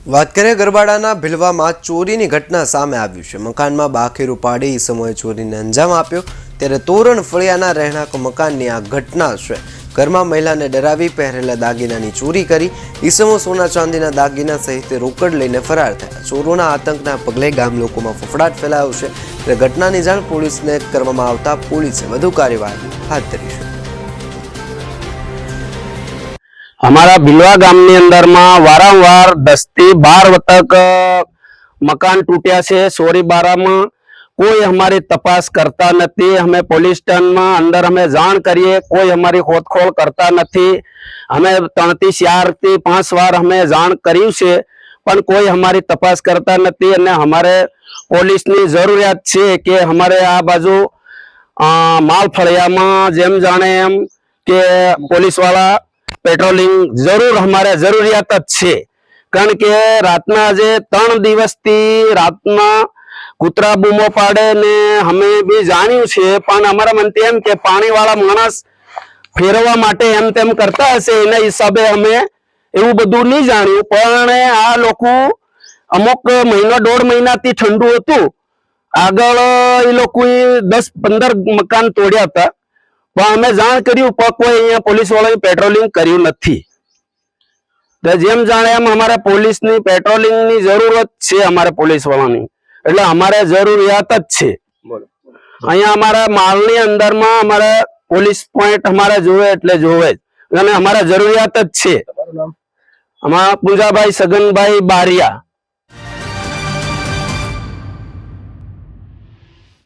વાત કરીએ ગરબાડાના ભીલવામાં ચોરીની ઘટના સામે આવી છે। મકાનમાં બાખેરું પાડી ઈસમોએ ચોરીને અંજામ આપ્યો ત્યારે તોરણ ફળિયાના રહેણાંક મકાનની આ ઘટના છે। ઘરમાં મહિલાને ડરાવી પહેરેલા દાગીનાની ચોરી કરી ઈસમો સોના ચાંદીના દાગીના સહિત રોકડ લઈને ફરાર થયા। ચોરોના આતંકના પગલે ગામ લોકોમાં ફફડાટ ફેલાયો છે ત્યારે ઘટનાની જાણ પોલીસને કરવામાં આવતા પોલીસે વધુ કાર્યવાહી હાથ ધરી છે। हमारा भिलवा गामनी अंदर में वारंवार 10 થી 12 वतक मकान टूट्या से सोरी बारा में कोई हमारी तपास करता नहीं। हमें पुलिस स्टेशन में अंदर हमें जान करिए कोई हमारी खोदखोल करता नहीं। हमें 3 થી 4 થી 5 बार हमें जान करी से पण कोई हमारी तपास करता नहीं। અને हमारे पुलिस ની જરૂરિયાત છે કે हमारे आ बाजू माल फड़िया में जेम जाने एम के पुलिस वाला पेट्रोलिंग जरूर हमारे जरूरियात है। कारण के रातना जे 3 દિવસથી रातना कूतरा बूमो पाड़े ने हमें भी जाण्यु छे पण अमारा मनथी एम के पाणी वाला माणस फेरवा माटे एम तेम करता हशे एना हिसाबे हमें एवुं बधुं नहीं जाण्यु। पण आ लोको अमुक महीनो 1.5 મહિનાથી ठंडू हतुं आगळ ए लोकोए 10-15 मकान तोड्या हता पण अमे जाण कर्युं पण कोई अहींया पोलीस वाळाए पेट्रोलिंग कर्युं नथी। तो जेम जाणे एम अमारे पोलीसनी पेट्रोलिंगनी जरूरत छे। अमारे पोलीस वाळानी એટલે અમારે જરૂરિયાત જ છે। અહીંયા અમારા માલની અંદરમાં અમારે પોલીસ પોઈન્ટ અમારે જોવે એટલે જોવે જ અને અમારે જરૂરિયાત જ છે। અમારા પૂજાભાઈ સગનભાઈ બારિયા।